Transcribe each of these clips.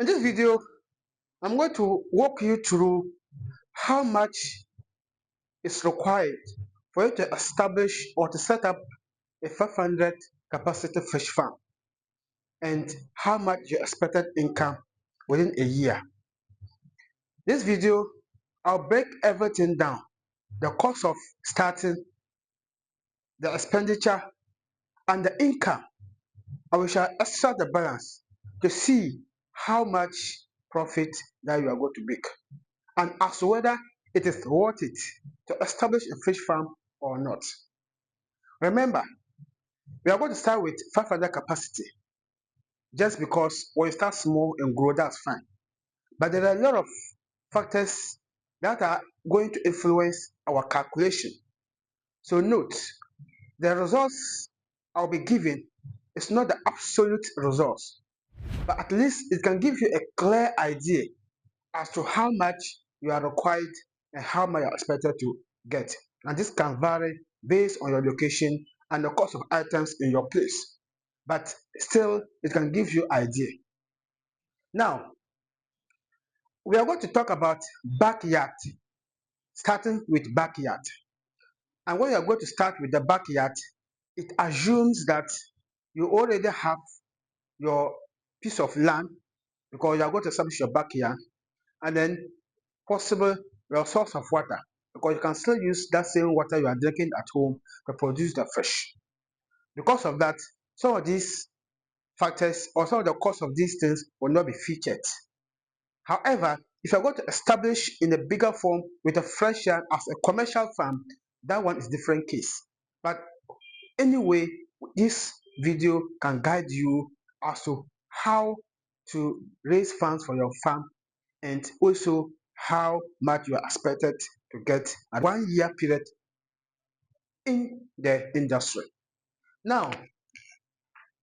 In this video, I'm going to walk you through how much is required for you to establish or to set up a 500 capacity fish farm and how much your expected income within a year. This video, I'll break everything down: the cost of starting, the expenditure, and the income. And we shall extract the balance to see how much profit that you are going to make, and as to whether it is worth it to establish a fish farm or not. Remember, we are going to start with 500 capacity just because when you start small and grow, that's fine. But there are a lot of factors that are going to influence our calculation. So note, the results I'll be giving is not the absolute results, but at least it can give you a clear idea as to how much you are required and how much you are expected to get. And this can vary based on your location and the cost of items in your place. But still, it can give you idea. Now, we are going to talk about backyard, starting with backyard. And when you are going to start with the backyard, it assumes that you already have your piece of land because you are going to establish your backyard, and then possible your source of water because you can still use that same water you are drinking at home to produce the fish. Because of that, some of these factors or some of the cost of these things will not be featured. However, if you're going to establish in a bigger form with a fresh yard as a commercial farm, that one is different case. But anyway, this video can guide you as to how to raise funds for your farm and also how much you are expected to get at 1 year period in the industry. Now,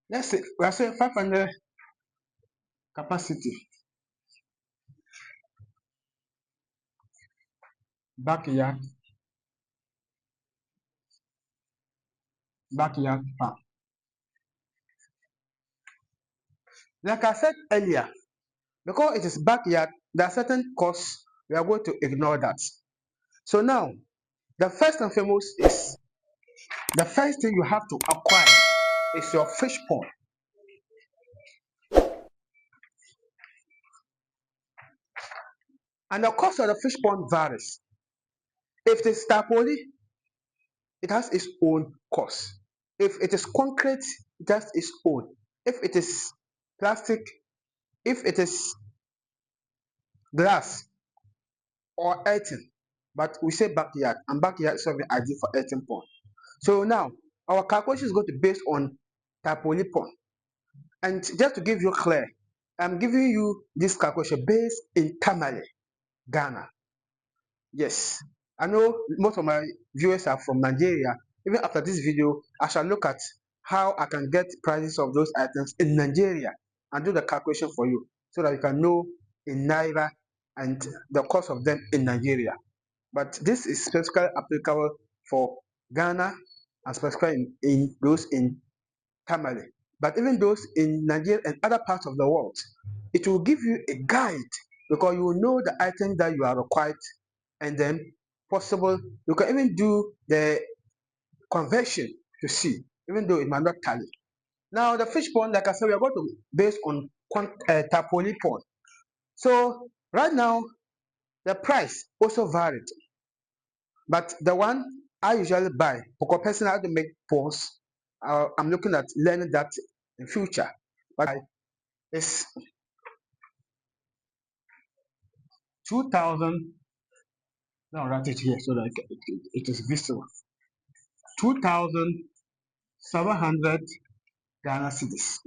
let's say we are saying 500 capacity backyard farm. Like I said earlier, because it is backyard, there are certain costs we are going to ignore that. So now, the first and foremost is the first thing you have to acquire is your fish pond. And the cost of the fish pond varies. If it is tarpaulin, it has its own cost. If it is concrete, it has its own. If it is plastic, if it is glass or earthen, but we say backyard, and backyard is something ideal for earthen pond. So now our calculation is going to be based on tarpaulin pond. And just to give you clear, I'm giving you this calculation based in Tamale, Ghana. Yes, I know most of my viewers are from Nigeria. Even after this video, I shall look at how I can get prices of those items in Nigeria and do the calculation for you so that you can know in Naira and the cost of them in Nigeria. But this is specifically applicable for Ghana and specifically in those in Tamale. But even those in Nigeria and other parts of the world, it will give you a guide because you will know the item that you are required, and then possible you can even do the conversion to see, even though it might not tally. Now the fish pond, like I said, we are going to base on tarpaulin pond. So right now the price also varied, but the one I usually buy because personally I don't make ponds. I'm looking at learning that in future, but it's 2,000. Now write it here so that it is visible. 2,700 Ghana cedis.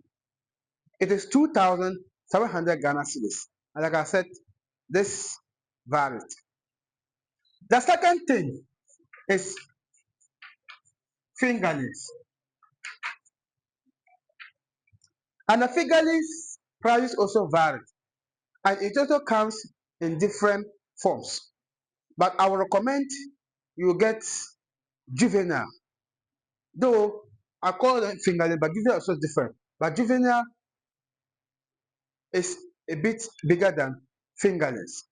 It is 2,700 Ghana cedis. And like I said, this varied. The second thing is fingerlings. And the fingerlings prices also vary. And it also comes in different forms. But I will recommend you get juvenile. Though I call them fingerling, but juvenile is also different. But juvenile is a bit bigger than fingerlings,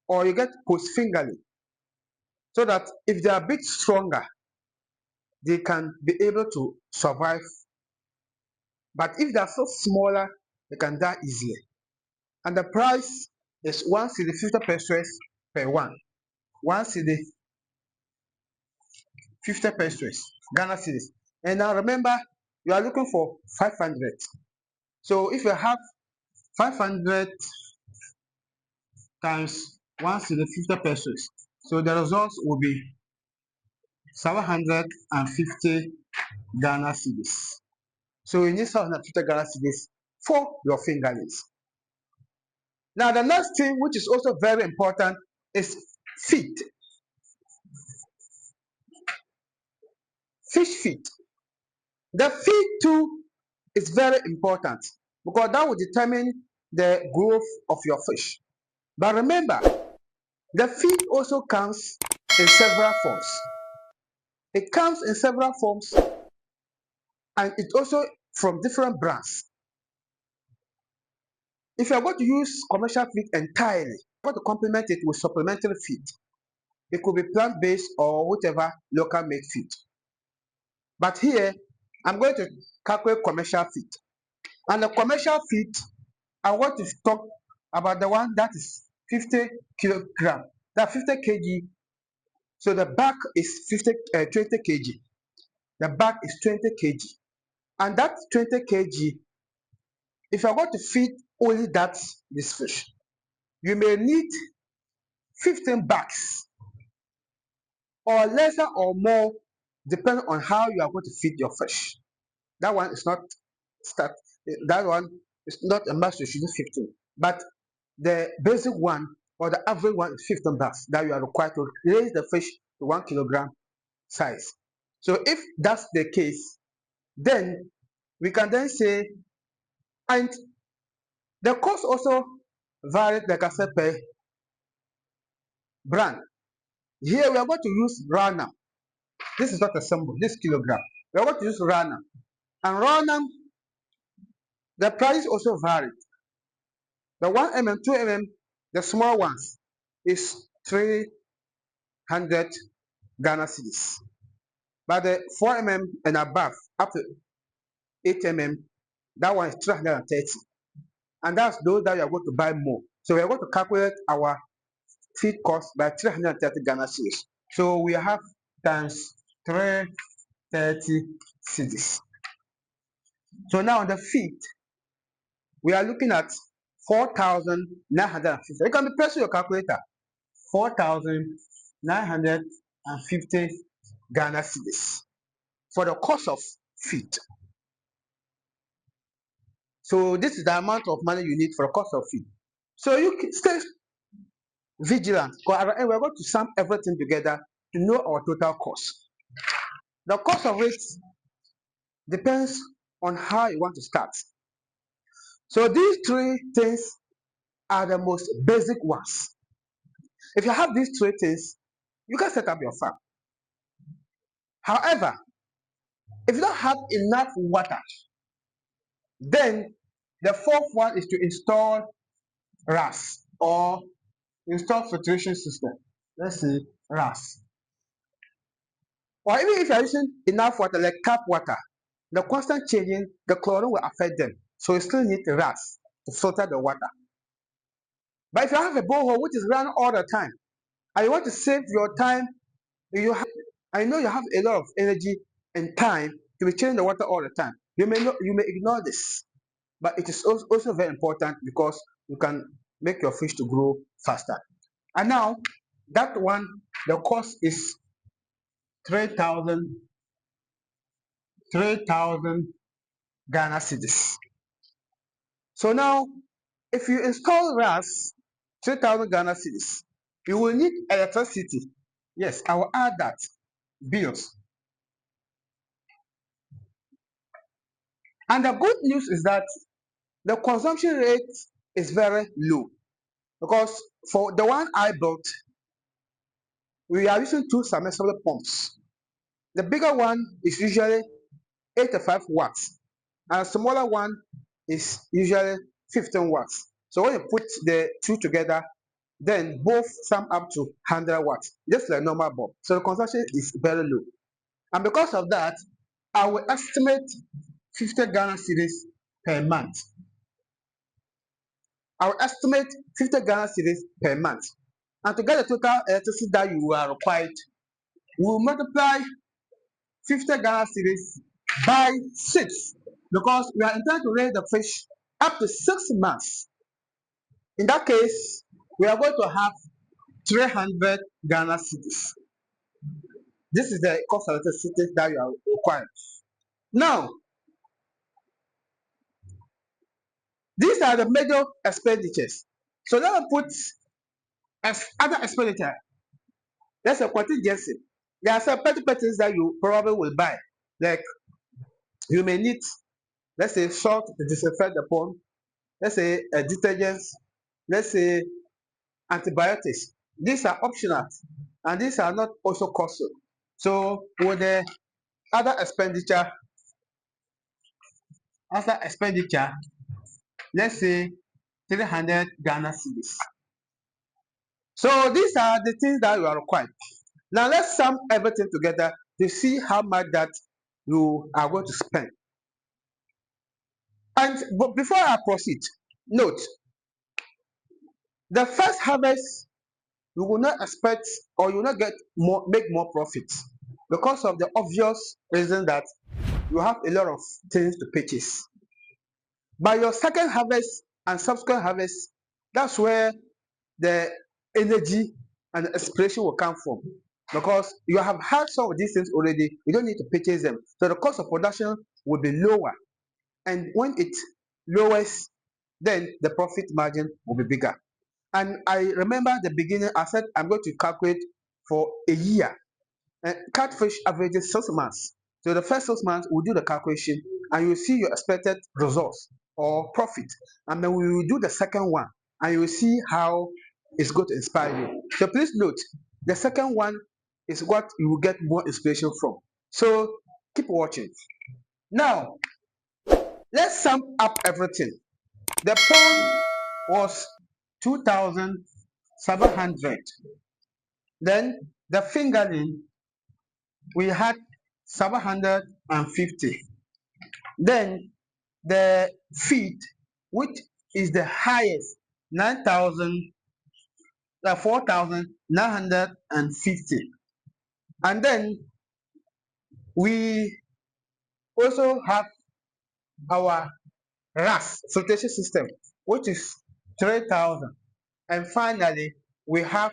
or you get post fingerling, so that if they are a bit stronger, they can be able to survive. But if they are so smaller, they can die easily. And the price is 1 cedi 50 pesos per one. 1 cedi 50 pesos, Ghana cedis. And now remember, you are looking for 500. So if you have 500 times 1 cedi 50 pesos, so the results will be 750 Ghana cedis. So you need 750 Ghana cedis for your fingerlings. Now the next thing, which is also very important, is feed. Fish feed. The feed too is very important because that will determine the growth of your fish. But remember, the feed also comes in several forms. It comes in several forms, and it also from different brands. If you are going to use commercial feed entirely, you are going to complement it with supplementary feed. It could be plant-based or whatever local made feed. But here, I'm going to calculate commercial feed. And the commercial feed, I want to talk about the one that is 50 kilogram, that 50 kg. So the bag is 20 kg. The bag is 20 kg. And that 20 kg, if you're going to feed only this fish, you may need 15 bags or lesser or more, depending on how you are going to feed your fish. That one is not start. That one is not a must. You should use 15. But the basic one or the average one is 15 bags that you are required to raise the fish to 1 kilogram size. So if that's the case, then we can then say, and the cost also varies, like I said, per brand. Here we are going to use Rana. This is not a symbol, this kilogram. We are going to use Rana. And Rana, the price also varies. The 1 mm, 2 mm, the small ones is 300 Ghana cedis. But the 4 mm and above, up to 8 mm, that one is 330. And that's those that we are going to buy more. So we are going to calculate our feed cost by 330 Ghana cedis. So we have times 330 cedis. So now on the feed, we are looking at 4,950. You can be pressing your calculator. 4,950 Ghana cedis for the cost of feed. So this is the amount of money you need for the cost of feed. So you can stay vigilant because we're going to sum everything together to know our total cost. The cost of it depends on how you want to start. So these three things are the most basic ones. If you have these three things, you can set up your farm. However, if you don't have enough water, then the fourth one is to install RAS or install filtration system. Let's say RAS. Or even if you're using enough water, like tap water, the constant changing, the chlorine will affect them. So you still need RAS to filter the water. But if you have a borehole which is running all the time, and you want to save your time, I know you have a lot of energy and time to be changing the water all the time. You may ignore this, but it is also very important because you can make your fish to grow faster. And now that one, the cost is 3,000 Ghana cedis. So now, if you install RAS, 3,000 Ghana cedis, you will need electricity. Yes, I will add that bills. And the good news is that the consumption rate is very low because for the one I built, we are using 2 submersible pumps. The bigger one is usually 85 watts, and a smaller one is usually 15 watts. So when you put the two together, then both sum up to 100 watts, just like normal bulb. So the consumption is very low. And because of that, I will estimate 50 Ghana cedis per month. I will estimate 50 Ghana cedis per month. And to get the total electricity that you are required, we will multiply 50 Ghana cedis by 6, because we are intending to raise the fish up to 6 months. In that case, we are going to have 300 Ghana cedis. This is the cost of electricity that you are required. Now, these are the major expenditures. So let me put as other expenditure. That's a contingency. There are some petty things that you probably will buy. Like you may need, let's say, salt to disinfect the pond. Let's say detergents. Let's say antibiotics. These are optional, and these are not also costly. So with the other expenditure, let's say 300 Ghana cedis. So these are the things that you are required. Now let's sum everything together to see how much that you are going to spend. And but before I proceed, note the first harvest you will not expect, or you will not make more profits, because of the obvious reason that you have a lot of things to purchase. By your second harvest and subsequent harvest, that's where the energy and the inspiration will come from, because you have had some of these things already. You don't need to purchase them, so the cost of production will be lower, and when it lowers, then the profit margin will be bigger. And I remember the beginning, I said I'm going to calculate for a year. And catfish averages 6 months. So the first 6 months, we'll do the calculation and you'll see your expected results or profit. And then we will do the second one and you will see how it's going to inspire you. So please note, the second one is what you will get more inspiration from. So keep watching. Now, let's sum up everything. The pond was 2,700. Then the fingerling, we had 750. Then the feet, which is the highest, 9,000, 4,950. And then we also have our RAS filtration system, which is 3,000. And finally, we have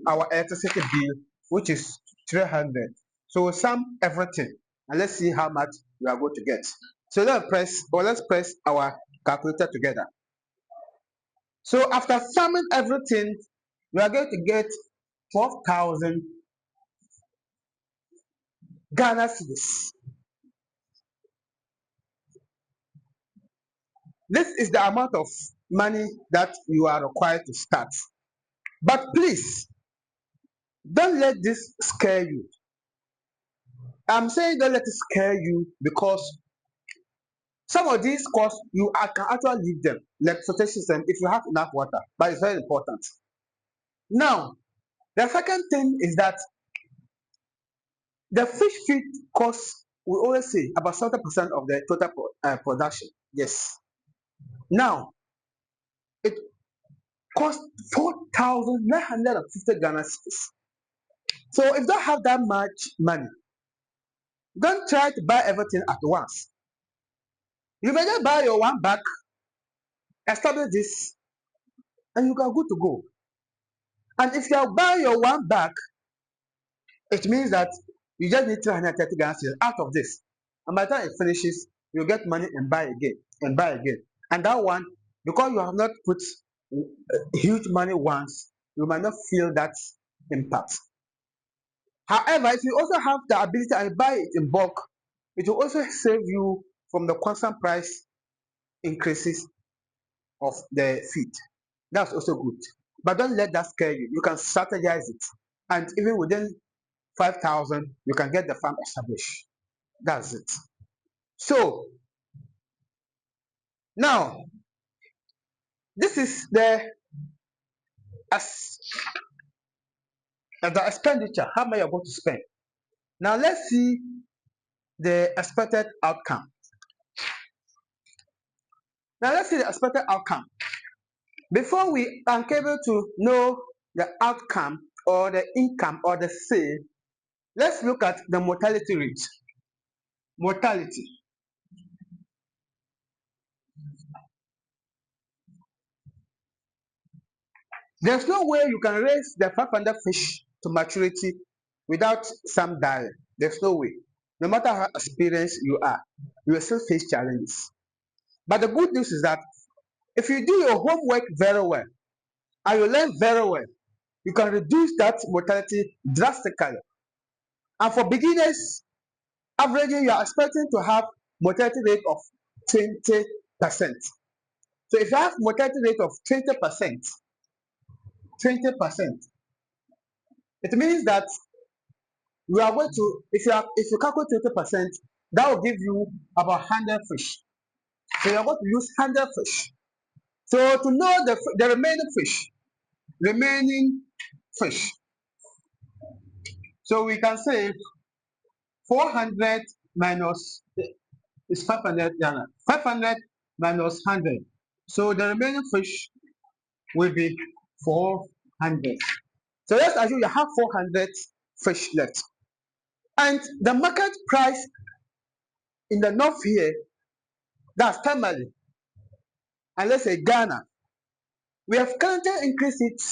our electricity bill, which is 300. So we sum everything and let's see how much we are going to get. So let's press our calculator together. So after summing everything, we are going to get 12,000 Ghana cedis. This is the amount of money that you are required to start. But please, don't let this scare you. I'm saying don't let it scare you because some of these costs can actually leave them, like filtration system, if you have enough water, but it's very important. Now, the second thing is that the fish feed costs, we always say about 70% of the total production. Yes. Now, it costs 4,950 Ghana cedis. So if you don't have that much money, don't try to buy everything at once. You may just buy your one bag, establish this, and you are good to go. And if you are buying your one bag, it means that you just need 330 Ghana cedis out of this. And by the time it finishes, you get money and buy again and buy again. And that one, because you have not put huge money once, you might not feel that impact. However, if you also have the ability and buy it in bulk, it will also save you from the constant price increases of the feed. That's also good. But don't let that scare you. You can strategize it. And even within 5,000, you can get the farm established. That's it. So now This is as the expenditure, how much you're going to spend. Now let's see the expected outcome. Now let's see the expected outcome. Before we are able to know the outcome or the income or the sale, let's look at the mortality rate. Mortality. There's no way you can raise the 500 fish to maturity without some dying. There's no way. No matter how experienced you are, you will still face challenges. But the good news is that if you do your homework very well and you learn very well, you can reduce that mortality drastically. And for beginners, averaging, you are expecting to have mortality rate of 20%. So if you have mortality rate of 20%, 20%, it means that you are going to, if you calculate 20%, that will give you about 100 fish. So you are going to use 100 fish. So to know the remaining fish. So we can say 400 minus is 500 Ghana. 500 minus 100. So the remaining fish will be 400. So let's assume you have 400 fish left. And the market price in the north here, that's Tamale, and let's say Ghana, we have currently increased it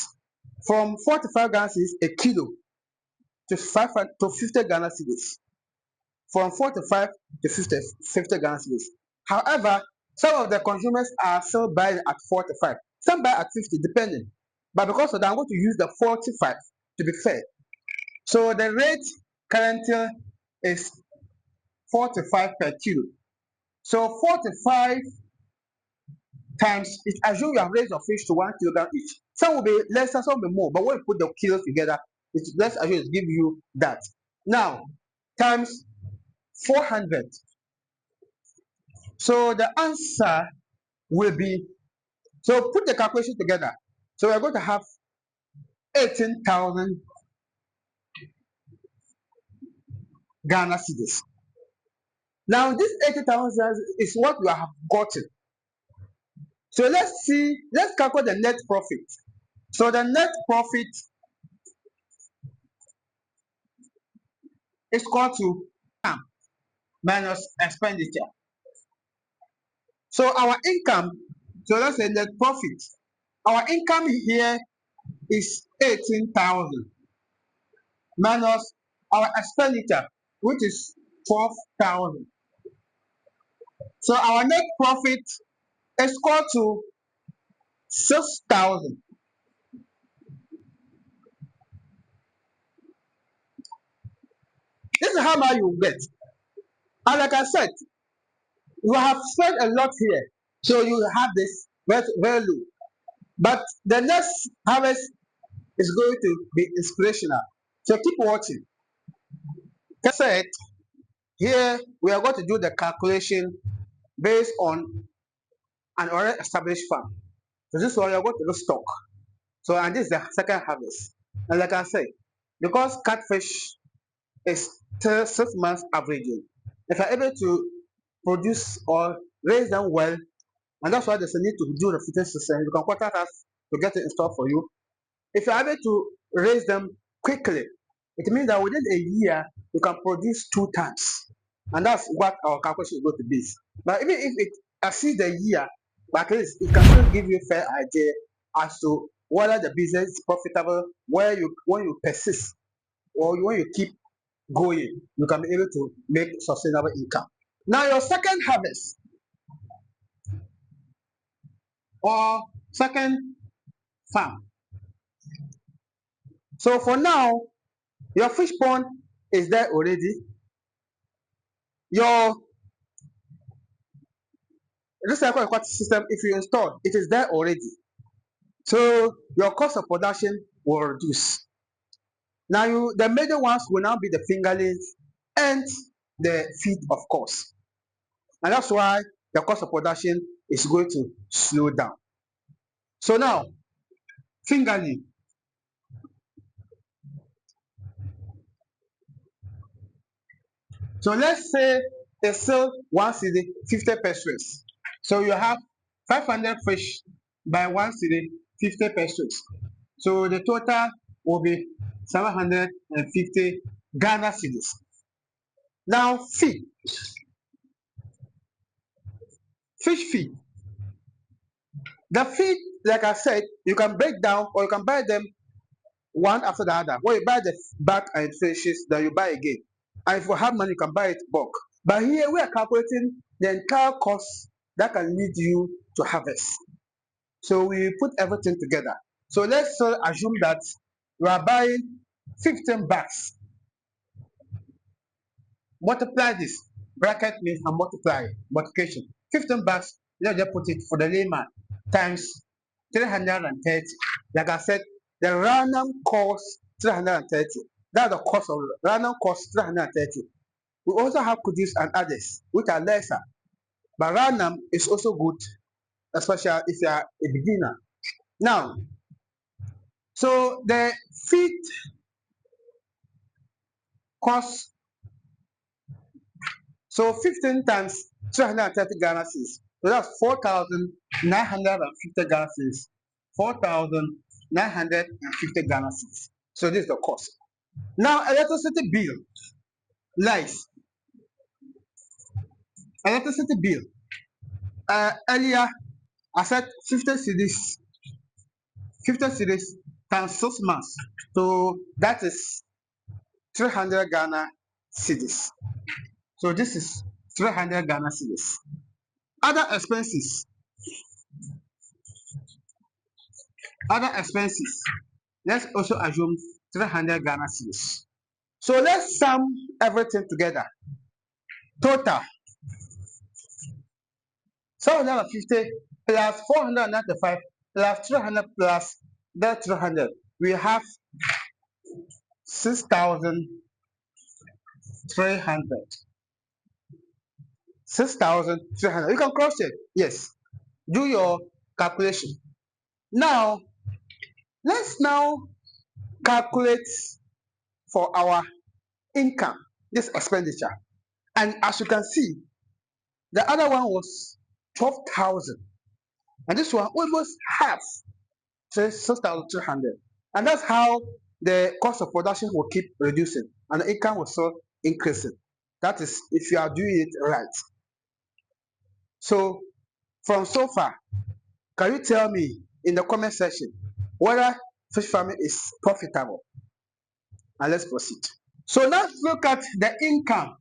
from 45 Ghana cedis a kilo to 50 Ghana cedis. From 45 to 50 Ghana cedis. However, some of the consumers are still buying at 45. Some buy at 50, depending. But because of that, I'm going to use the 45 to be fair. So the rate currently is 45 per kilo. So 45 times, it assume you have raised your fish to 1 kilogram each. Some will be less, some will be more. But when you put the kilos together, let's assume it give you that. Now, times 400. So the answer will be, so put the calculation together. So we're going to have 18,000 Ghana cedis. Now this 80,000 is what we have gotten. So let's calculate the net profit. So the net profit is equal to income minus expenditure. So our income, so let's say net profit. Our income here is 18,000 minus our expenditure, which is 12,000. So our net profit is equal to 6,000. This is how much you get. And like I said, you have spent a lot here, so you have this value. But the next harvest is going to be inspirational. So keep watching. Like I said, here we are going to do the calculation based on an already established farm. So this one you are going to do stock. So and this is the second harvest. And like I said, because catfish is 6 months averaging, if you're able to produce or raise them well, and that's why there's a need to do the feeding system. You can contact us to get it installed for you. If you're able to raise them quickly, it means that within a year you can produce 2 times, and that's what our calculation is going to be. But even if it exceeds the year, but at least it can still give you a fair idea as to whether the business is profitable, where you when you persist or when you keep going, you can be able to make sustainable income. Now your second harvest or second farm. So for now, your fish pond is there already. Your recycle aquatic system, if you install, it is there already. So your cost of production will reduce. Now the major ones will now be the fingerlings and the feed, of course. And that's why the cost of production is going to slow down. So now, fingerling. So let's say they sell 1 cedi 50 pesos. So you have 500 fish by 1 cedi 50 pesos. So the total will be 750 Ghana cedis. Now feed, fish feed. The feed, like I said, you can break down or you can buy them one after the other. When you buy the back and fishes, then you buy again. And if you have money, you can buy it bulk. But here we are calculating the entire cost that can lead you to harvest. So we put everything together. So let's assume that you are buying 15 bags. Multiply this. Bracket means and multiply, multiplication. 15 bags, let's just put it for the layman, times 330. Like I said, the random cost 330. That's the cost of random cost 330. We also have kudus and others, which are lesser. But random is also good, especially if you are a beginner. Now, so the feed cost, so 15 times 330 Ghana cedis. So that's 4,950 Ghana cedis. 4,950 Ghana cedis. So this is the cost. Now, electricity bill, lies. Electricity bill. Earlier, I said 50 cedis, 50 cedis times 6 months. So that is 300 Ghana cedis. So this is 300 Ghana cedis. Other expenses, other expenses. Let's also assume 300 Ghana cedis. So let's sum everything together. Total 750 plus 495 plus 300 plus that 300. We have 6,300. 6,300. You can cross check. Yes. Do your calculation. Now, let's now calculate for our income, this expenditure. And as you can see, the other one was 12,000. And this one almost half, 6,200. And that's how the cost of production will keep reducing and the income will still increasing. That is if you are doing it right. So from so far, can you tell me in the comment section whether fish farming is profitable? And let's proceed. So let's look at the income.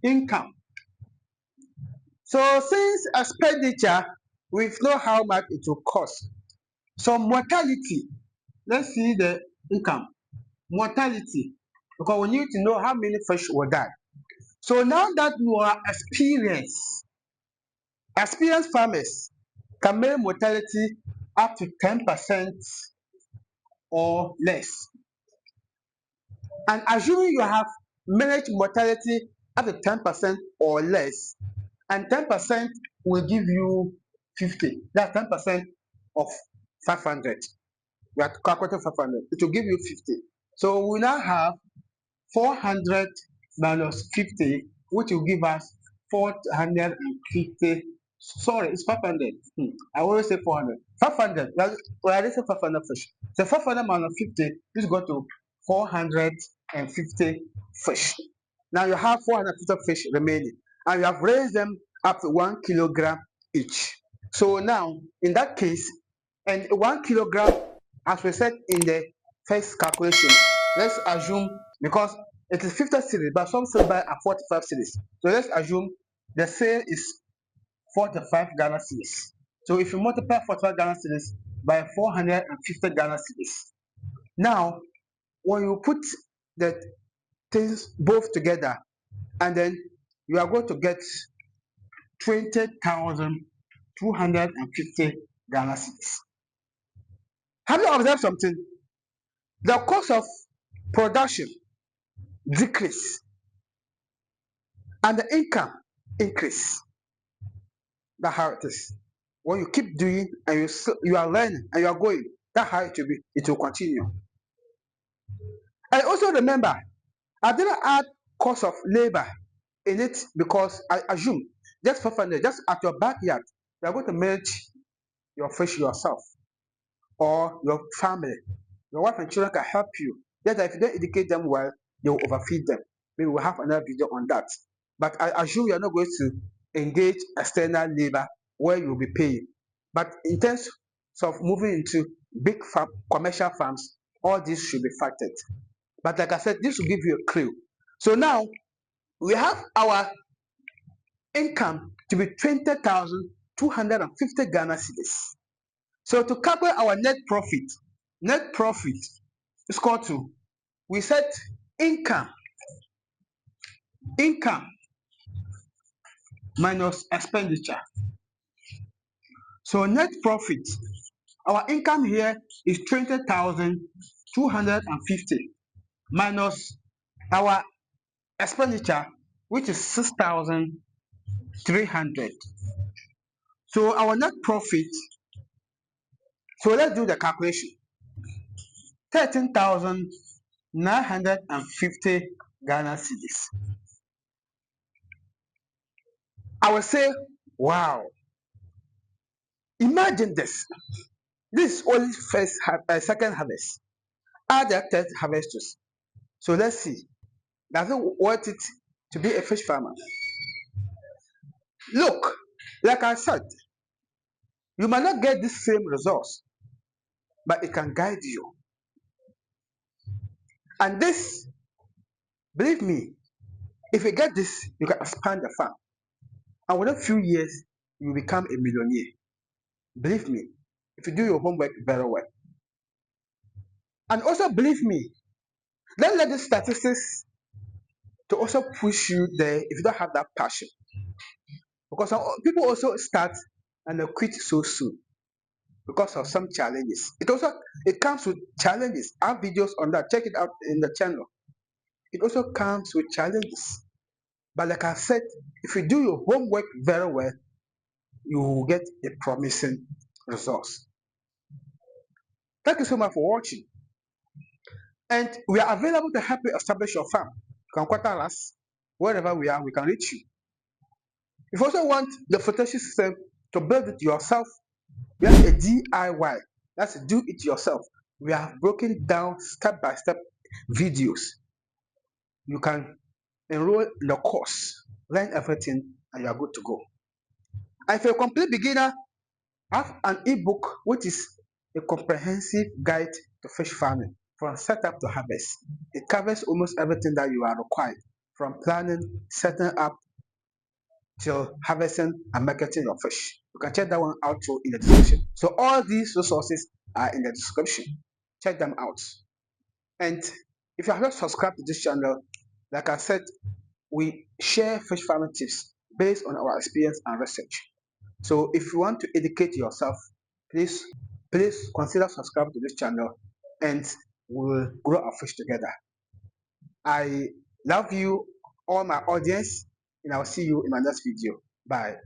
Income. So since expenditure, we know how much it will cost. So mortality, let's see the income. Mortality, because we need to know how many fish will die. So now that you are experienced farmers can make mortality up to 10% or less. And assuming you have managed mortality up to 10% or less, and 10% will give you 50. That's 10% of 500. We are calculating 500. It will give you 50. So we now have 400 minus 50, which will give us 450. Sorry, it's 500. I always say 400. 500. We are saying 500 fish. So 500 minus 50 is go to 450 fish. Now you have 450 fish remaining, and you have raised them up to 1 kilogram each. So now, in that case, and 1 kilogram, as we said in the first calculation, let's assume because it is 50 cedis, but some still buy at 45 cedis. So let's assume the sale is 45 Ghana cedis. So if you multiply 45 Ghana cedis by 450 Ghana cedis, now when you put the things both together, and then you are going to get 20,250 Ghana cedis. Have you observed something? The cost of production decrease and the income increase. That's how it is. When you keep doing and you are learning and you are going, that's how it will be. It will continue. And also remember, I didn't add cost of labor in it because I assume just 500, just at your backyard, you are going to manage your fish yourself or your family. Your wife and children can help you. Just that if you don't educate them well, they will overfeed them. Maybe we'll have another video on that. But I assume you are not going to engage external labor where you'll be paying. But in terms of moving into big farm, commercial farms, all this should be factored. But like I said, this will give you a clue. So now we have our income to be 20,250 Ghana cedis. So to calculate our net profit is equal to, we set income minus expenditure. So net profit, our income here is 20,250 minus our expenditure, which is 6,300. So our net profit, so let's do the calculation. 13,950 Ghana cedis. I will say, wow, imagine this. This is only second harvest. Add the third harvest. So let's see. Does it worth it to be a fish farmer? Look, like I said, you might not get this same results, but it can guide you. And this, believe me, if you get this, you can expand the farm. And within a few years, you will become a millionaire. Believe me, if you do your homework very well. And also believe me, don't let the statistics to also push you there if you don't have that passion. Because some people also start and they quit so soon because of some challenges. It comes with challenges. I have videos on that. Check it out in the channel. It also comes with challenges. But like I said, if you do your homework very well, you will get a promising results. Thank you so much for watching. And we are available to help you establish your farm. You can contact us wherever we are, we can reach you. If you also want the flotation system to build it yourself, we have a DIY. That's do it yourself. We have broken down step-by-step videos. You can enroll in the course, learn everything, and you are good to go. And if you're a complete beginner, I have an ebook which is a comprehensive guide to fish farming from setup to harvest. It covers almost everything that you are required, from planning, setting up, till harvesting and marketing your fish. You can check that one out too in the description. So all these resources are in the description. Check them out. And if you have not subscribed to this channel, like I said, we share fish farming tips based on our experience and research. So if you want to educate yourself, please consider subscribing to this channel and we'll grow our fish together. I love you, all my audience, and I'll see you in my next video. Bye.